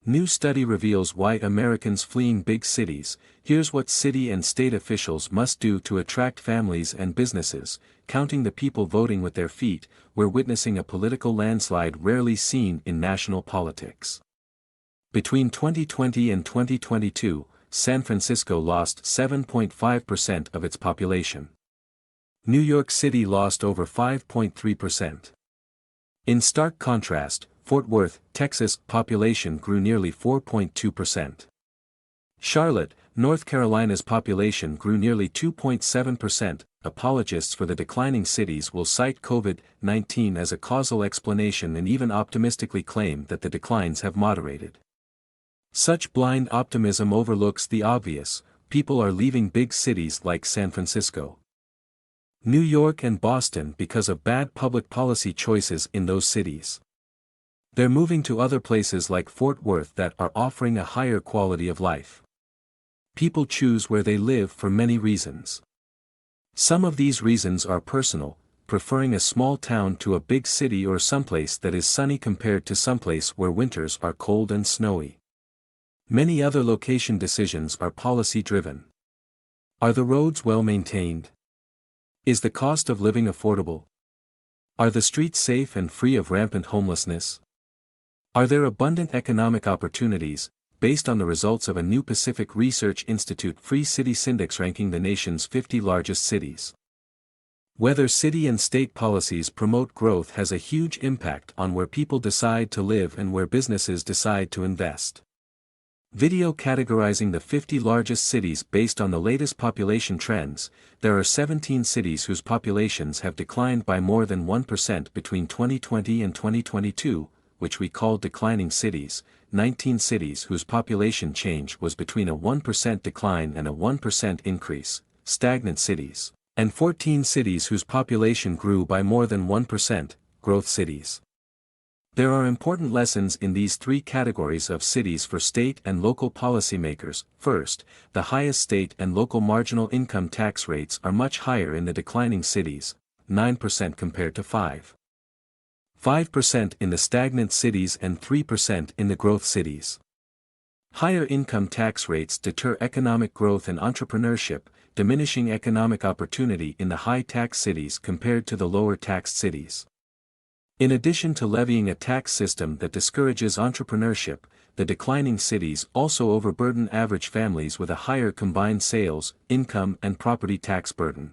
New study reveals why Americans fleeing big cities. Here's what city and state officials must do to attract families and businesses. Counting the people voting with their feet, we're witnessing a political landslide rarely seen in national politics. Between 2020 and 2022, San Francisco lost 7.5% of its population. New York City lost over 5.3%. In stark contrast, Fort Worth, Texas, population grew nearly 4.2%. Charlotte, North Carolina's population grew nearly 2.7%. Apologists for the declining cities will cite COVID-19 as a causal explanation and even optimistically claim that the declines have moderated. Such blind optimism overlooks the obvious: people are leaving big cities like San Francisco, New York and Boston because of bad public policy choices in those cities. They're moving to other places like Fort Worth that are offering a higher quality of life. People choose where they live for many reasons. Some of these reasons are personal, preferring a small town to a big city or someplace that is sunny compared to someplace where winters are cold and snowy. Many other location decisions are policy-driven. Are the roads well maintained? Is the cost of living affordable? Are the streets safe and free of rampant homelessness? Are there abundant economic opportunities, based on the results of a new Pacific Research Institute Free Cities Index ranking the nation's 50 largest cities? Whether city and state policies promote growth has a huge impact on where people decide to live and where businesses decide to invest. Video categorizing the 50 largest cities based on the latest population trends. There are 17 cities whose populations have declined by more than 1% between 2020 and 2022, which we call declining cities, 19 cities whose population change was between a 1% decline and a 1% increase, stagnant cities, and 14 cities whose population grew by more than 1%, growth cities. There are important lessons in these three categories of cities for state and local policymakers. First, the highest state and local marginal income tax rates are much higher in the declining cities, 9% compared to 5% in the stagnant cities and 3% in the growth cities. Higher income tax rates deter economic growth and entrepreneurship, diminishing economic opportunity in the high-tax cities compared to the lower-taxed cities. In addition to levying a tax system that discourages entrepreneurship, the declining cities also overburden average families with a higher combined sales, income and property tax burden.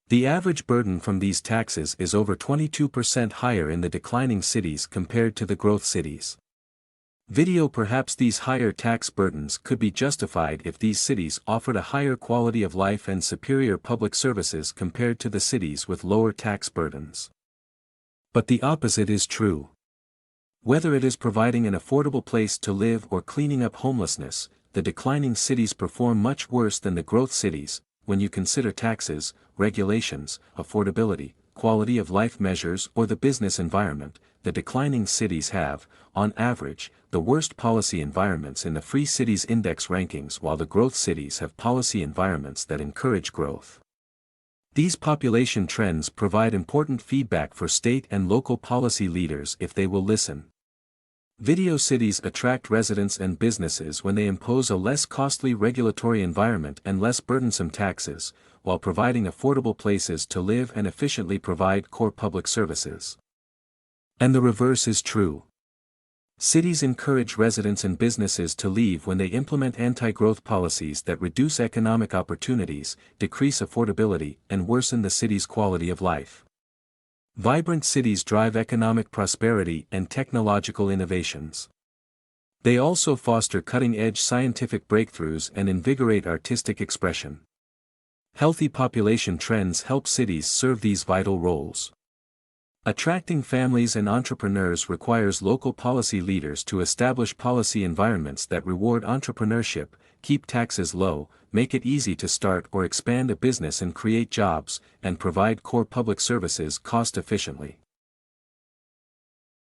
The average burden from these taxes is over 22% higher in the declining cities compared to the growth cities. Perhaps these higher tax burdens could be justified if these cities offered a higher quality of life and superior public services compared to the cities with lower tax burdens. But the opposite is true. Whether it is providing an affordable place to live or cleaning up homelessness, the declining cities perform much worse than the growth cities, when you consider taxes, regulations, affordability, quality of life measures or the business environment. The declining cities have, on average, the worst policy environments in the Free Cities Index rankings, while the growth cities have policy environments that encourage growth. These population trends provide important feedback for state and local policy leaders if they will listen. Cities attract residents and businesses when they impose a less costly regulatory environment and less burdensome taxes, while providing affordable places to live and efficiently provide core public services. And the reverse is true. Cities encourage residents and businesses to leave when they implement anti-growth policies that reduce economic opportunities, decrease affordability, and worsen the city's quality of life. Vibrant cities drive economic prosperity and technological innovations. They also foster cutting-edge scientific breakthroughs and invigorate artistic expression. Healthy population trends help cities serve these vital roles. Attracting families and entrepreneurs requires local policy leaders to establish policy environments that reward entrepreneurship, keep taxes low, make it easy to start or expand a business and create jobs, and provide core public services cost-efficiently.